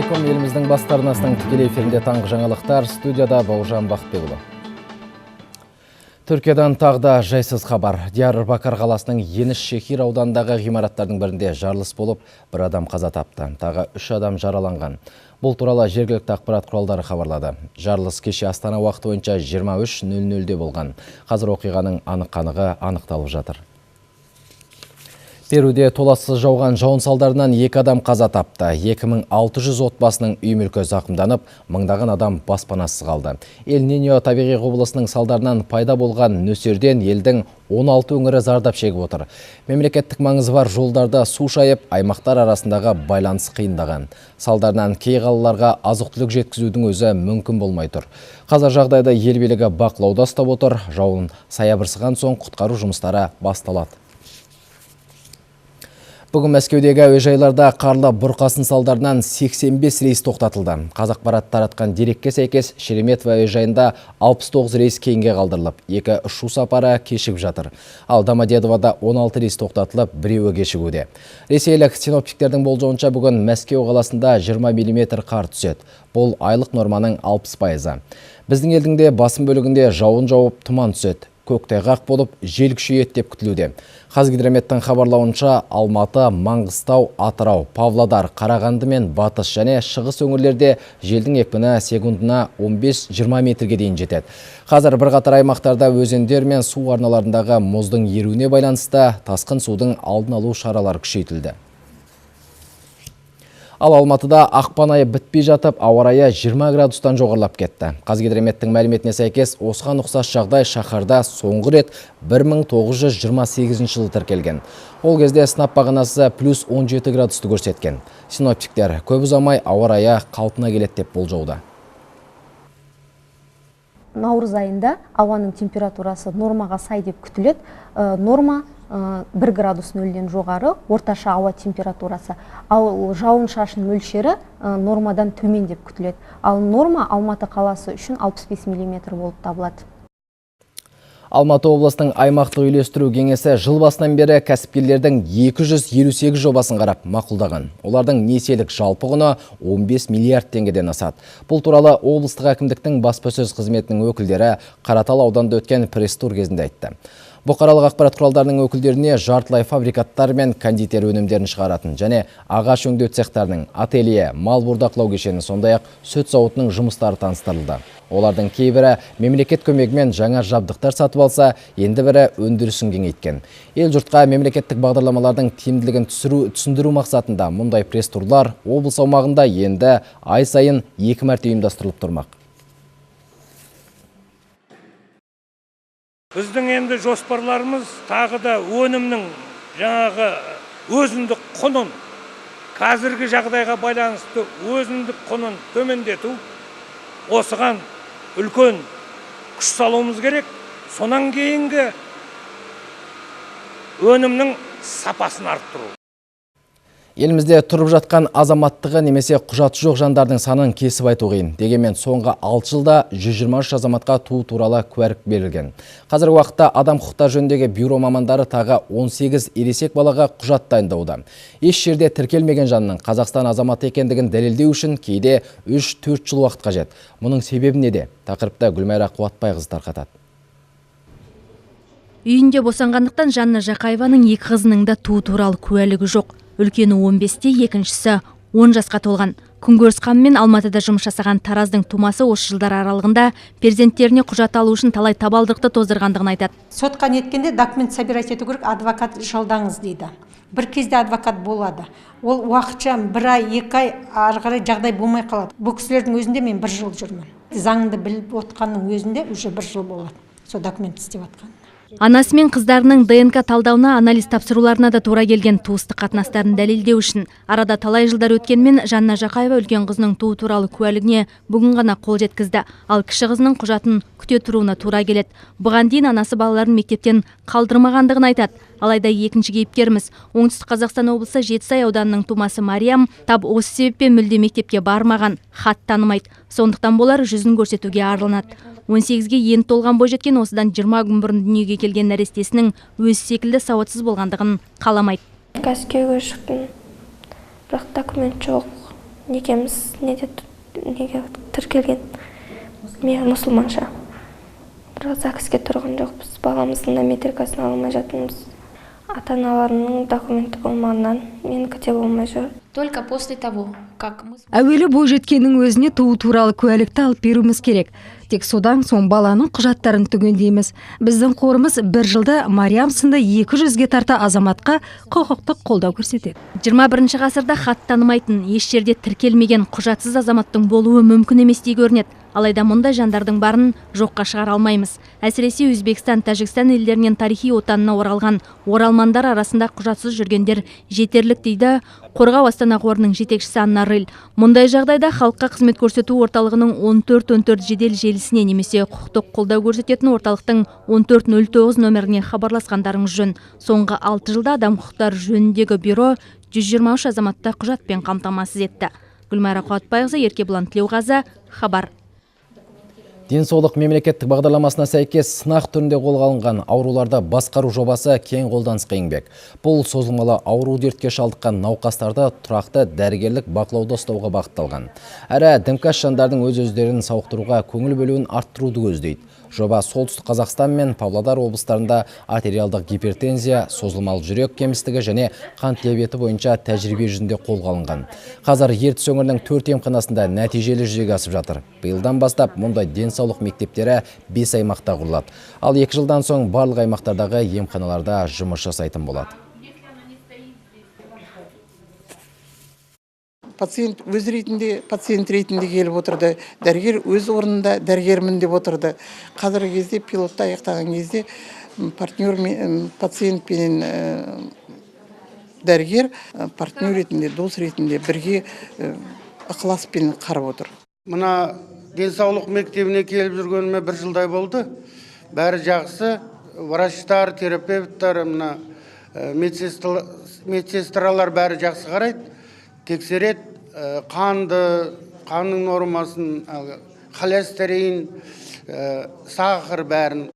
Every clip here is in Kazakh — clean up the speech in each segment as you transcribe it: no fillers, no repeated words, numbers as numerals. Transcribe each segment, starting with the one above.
Ассалаумалейкум, еліміздің бастарынасының тікелей эфирінде таңғы жаңалықтар, студияда Бауыржан Бақытбекұлы. Түркиядан тағда жайсыз хабар. Диярбакыр қаласының Еніш-Шехир ауданындағы ғимараттардың бірінде жарылыс болып, бір адам қаза тапты. Тағы 3 адам жараланған. Бұл туралы жергілікті ақпарат құралдары хабарлады. Жарылыс кеше Астана уақыты бойынша 23:00-де болған. Қазір оқиғаның анық-қанығы анықталып жатыр. Перуде толассыз жауған жауын салдарынан 2 адам қаза тапты. 2600 отбасының үй мүлкі зақымданып, мыңдаған адам баспанасыз қалды. Эль-Ниньо табиғи құбылысының салдарынан пайда болған нөсерден елдің 16 өңірі зардап шегіп отыр. Мемлекеттік маңызы бар жолдарда су шайып, аймақтар арасындағы байланыс қиындаған. Салдарынан кей қалаларға азық-түлік жеткізудің өзі мүмкін болмай тұр. Қазір жағдайда ел билігі бақылауда ұстап отыр. Жауын саябырсыған соң құтқару жұмыстары басталады. Бүгін Мәскеудегі әуежайларда қарлы бұрқасын салдарынан 85 рейс тоқтатылды. Қазақпарат таратқан дерекке сәйкес Шереметьево әуежайында 69 рейс кейінге қалдырылып, 2 ұшу сапары кешігіп жатыр. Ал Домодедовода 16 рейс тоқтатылып, 1-і кешігуде. Ресейлік синоптиктердің болжауынша бүгін Мәскеу қаласында 20 мм қар түседі. Бұл айлық норманың 60%. Біздің елдің де басым бөлігінде жауын жауып, тұман түседі. Көктайғақ болып, жел күшейеді деп күтілуде. Қазгидрометтің хабарлауынша Алматы, Маңғыстау, Атырау, Павлодар, Қарағанды мен Батыс және шығыс өңірлерде желдің екпіні секундына 15-20 метрге дейін жетеді. Қазір бірқатар аймақтарда өзендер мен су арналарындағы мұздың еруіне байланысты тасқын судың алдын алу шаралары күшейтілді. Ал Алматыда ақпан айы бітпей жатып, ауа райы 20 градустан жоғарылап кетті. Қазгидрометтің мәліметіне сәйкес, осыған ұқсас жағдай шаһарда соңғы рет 1928 жылы тіркелген. Ол кезде сынап бағанасы плюс 17 градусты көрсеткен. Синоптиктер көп ұзамай ауа райы қалпына келеді деп болжауда. Наурыз айында ауаның температурасы нормаға сай деп күтіледі. Норма 1 градус нөлден жоғары, орташа ауа температурасы. Ал жауын шашын мөлшері нормадан төмен деп күтіледі. Ал норма Алматы қаласы үшін 65 мм болып табылады. Алматы облыстың аймақтық үйлестіру кеңесі жыл басынан бері кәсіпкерлердің 258 жобасын қарап мақұлдаған. Олардың несиелік жалпы құны 15 миллиард теңгеден асады. Бұл туралы облыстық әкімдіктің баспасөз қызметінің өкілдері Қаратал ауданында өткен пресс-тур кезінде айтты. Бұқаралық ақпарат құралдарының өкілдеріне жартылай фабрикаттар мен кондитер өнімдерін шығаратын және ағаш өңдеу цехтарының, ателье, мал бордақылау кешені, сондай-ақ сүт зауытының жұмыстары таныстырылды. Олардың кейбірі мемлекет көмегімен жаңа жабдықтар сатып алса, енді бірі өндірісін кеңейткен. Ел жұртқа мемлекеттік бағдарламалардың тиімділігін түсіндіру мақсатында мұндай пресс-турлар облыс аумағында енді ай сайын 2 мәрте ұйымдастырылып тұрмақ. Біздің енді жоспарларымыз тағы да өнімнің жаңағы өзіндік құнын, қазіргі жағдайға байланысты өзіндік құнын төмендету, осыған үлкен күш салуымыз керек. Сонан кейінгі өнімнің сапасын арттыру. Елімізде тұрып жатқан азаматтығы немесе құжаты жоқ жандардың санын кесіп айту қиын. Дегенмен соңғы 6 жылда 123 азаматқа туу туралы куәлік берілген. Қазіргі уақытта адам құқықтары жөніндегі бюро мамандары тағы 18 ересек балаға құжат дайындауда. Еш жерде тіркелмеген жанның Қазақстан азаматы екендігін дәлелдеу үшін кейде 3-4 жыл уақыт қажет. Мұның себебі неде? Тақырыпта Гүлмайра Қуатбайқызы тарқатады. Үйінде босанғандықтан Жанна Жақаеваның 2 қызының да туу туралы куәлігі жоқ. Үлкені 15-те, екіншісі 10 жасқа толған. Күнкөріс қамымен Алматыда жұмыс жасаған Тараздың тумасы осы жылдар аралығында перзенттеріне құжат алу үшін талай табалдырықты тоздырғандығын айтады. Сотқа неткенде документ собирать ету керек, адвокат жалдаңыз дейді. Бір кезде адвокат болады. Ол уақытша 1 ай, 2 ай ары қарай жағдай болмай қалады. Бұл кісілердің өзінде мен 1 жыл жүрмін. Заңды біліп отқанның өзінде уже 1 жыл болады. Сол документ істеп отқан. Анасы мен қыздарының ДНК талдауына, анализ тапсыруларына да тура келген. Туыстық қатынастарын дәлелдеу үшін арада талай жылдар өткенмен Жанна Жақаева үлкен қызының туу туралы куәлігіне бүгін ғана қол жеткізді. Ал кіші қызының құжатын күте тұруына тура келеді. Бұған дейін анасы балаларын мектептен қалдырмағандығын айтады. Алайда екінші кейіпкеріміз Оңтүстік Қазақстан облысы Жетісай ауданының тумасы Мариям тап осы себеппен мүлде мектепке бармаған, хат танымайды. Сондықтан болар жүзін көрсетуге арылынады. 18-ге енді толған бойжеткен осыдан 20 күн бұрын дүниеге келген нәрестесінің өзі секілді сауатсыз болғандығын қаламайды. Мәскеуге шықтым, бірақ документ жоқ. некеміз неге тіркелген, мен мұсылманша. Бірақ ЗАГСке тұрған жоқпыз, баламыздың да метрикасын ала алмай жатырмыз. Ата-аналарының документі болмағаннан менікі де болмай жүр. Только после того, как мы... Әуелі бойжеткеннің өзіне туу туралы куәлікті алып беруіміз керек. Тек содан соң баланың құжаттарын түгендейміз. Біздің қорымыз бір жылда Мариам сынды 200-ге тарта азаматқа құқықтық қолдау көрсетеді. 21 ғасырда хат танымайтын, еш жерде тіркелмеген құжатсыз азаматтың болуы мүмкін еместей көрінеді. Алайда мұндай жандардың барын жоққа шығара алмаймыз. Әсіресе Өзбекстан, Тәжікстан елдерінен тарихи отанына оралған оралмандар арасында құжатсыз жүргендер жетерлік дейді Қорғау Астана қорының жетекшісі Анна Рыл. Мұндай жағдайда халыққа қызмет көрсету орталығының 1414 жедел желісіне немесе құқықтық қолдау көрсететін орталықтың 1409 нөміріне хабарласқандарыңыз жөн. Соңғы 6 жылда адам құқықтары жөніндегі бюро 123 азаматты құжатпен қамтамасыз етті. Гүлмайра Қуатбайқызы, Еркебұлан Тілеуғазы, хабар. Денсаулық мемлекеттік бағдарламасына сәйкес сынақ түрінде қолға алынған ауруларды басқару жобасы кең қолданысқа енбек. Бұл созылмалы ауру дертке шалдыққан науқастарды тұрақты дәрігерлік бақылауда ұстауға бағытталған. Әрі дімкәс жандардың өз-өздерін сауықтыруға көңіл бөлуін арттыруды көздейді. Жоба Солтүстік Қазақстан мен Павлодар облыстарында артериалдық гипертензия, созылмалы жүрек кемістігі және қант диабеті бойынша тәжірибе жүзінде қолға алынған. Қазір Ертіс өңірінің 4 емханасында нәтижелі жүзеге асып жатыр. Биылдан бастап мұндай денсаулық мектептері 5 аймақта құрылады. Ал 2 жылдан соң барлық аймақтардағы емханаларда жұмыс жасайтын болады. Пациент өз ретінде, пациент ретінде келіп отырды. Дәрігер өз орнында дәрігермін деп отырды. Қазіргі кезде пилотты аяқтаған кезде партнер пациент пен дәрігер партнер ретінде, дос ретінде бірге ықыласпен қарап отыр. Мына денсаулық мектебіне келіп жүргеніме 1 жылдай болды. Бәрі жақсы. Врачтар, терапевттар, мына медсестралар бәрі жақсы қарайды. Тексерет, қанның нормасын, холестерин, сахар бәрін.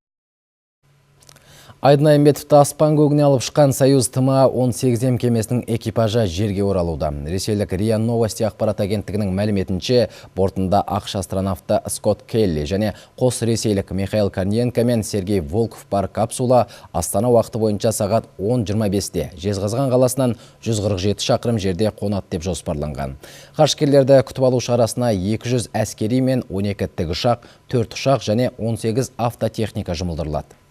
Айдын Айымбетовті аспан көгіне алып шыққан Союз ТМА-18 кемесінің экипажы жерге оралуда. Ресейлік РИА Новости ақпарат агенттігінің мәліметінше, бортында ақш астронавты Скотт Келли және қос ресейлік Михаил Корниенко мен Сергей Волков бар капсула Астана уақыты бойынша сағат 10:25-те Жезқазған қаласынан 147 шақырым жерде қонады деп жоспарланған. Ғарышкерлерді күтіп алу шарасына 200 әскери мен 12 тікұшақ, 4 ұшақ және 18 автотехника жұмылдырылады.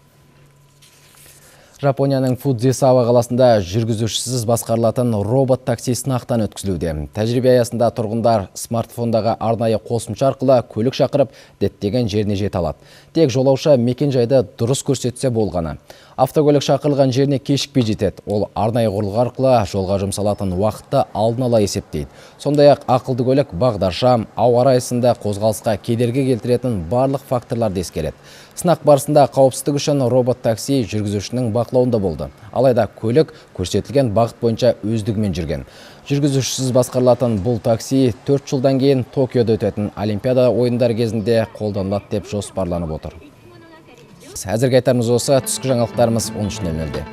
Жапонияның Фудзисава қаласында жүргізушісіз басқарылатын робот такси сынақтан өткізілуде. Тәжірибе аясында тұрғындар смартфондағы арнайы қосымша арқылы көлік шақырып, діттеген жеріне жете алады. Тек жолаушы мекен-жайды дұрыс көрсетсе болғаны. Автокөлік шақырылған жеріне кешікпей жетеді. Ол арнайы құрылғы арқылы жолға жұмсалатын уақытты алдын ала есептейді. Сондай-ақ ақылды көлік бағдаршам, ауа райысында қозғалысқа кедергі келтіретін барлық факторларды ескереді. Сынақ барысында қауіпсіздік үшін робот такси жүргізушінің бақылауында болды. Алайда көлік көрсетілген бағыт бойынша өздігімен жүрген. Жүргізушісіз басқарылатын бұл такси 4 жылдан кейін Токиода өтетін Олимпиада ойындары кезінде қолданылады деп жоспарланып отыр. Әзірге айтарымыз осы, түскі жаңалықтарымыз 13:00-де.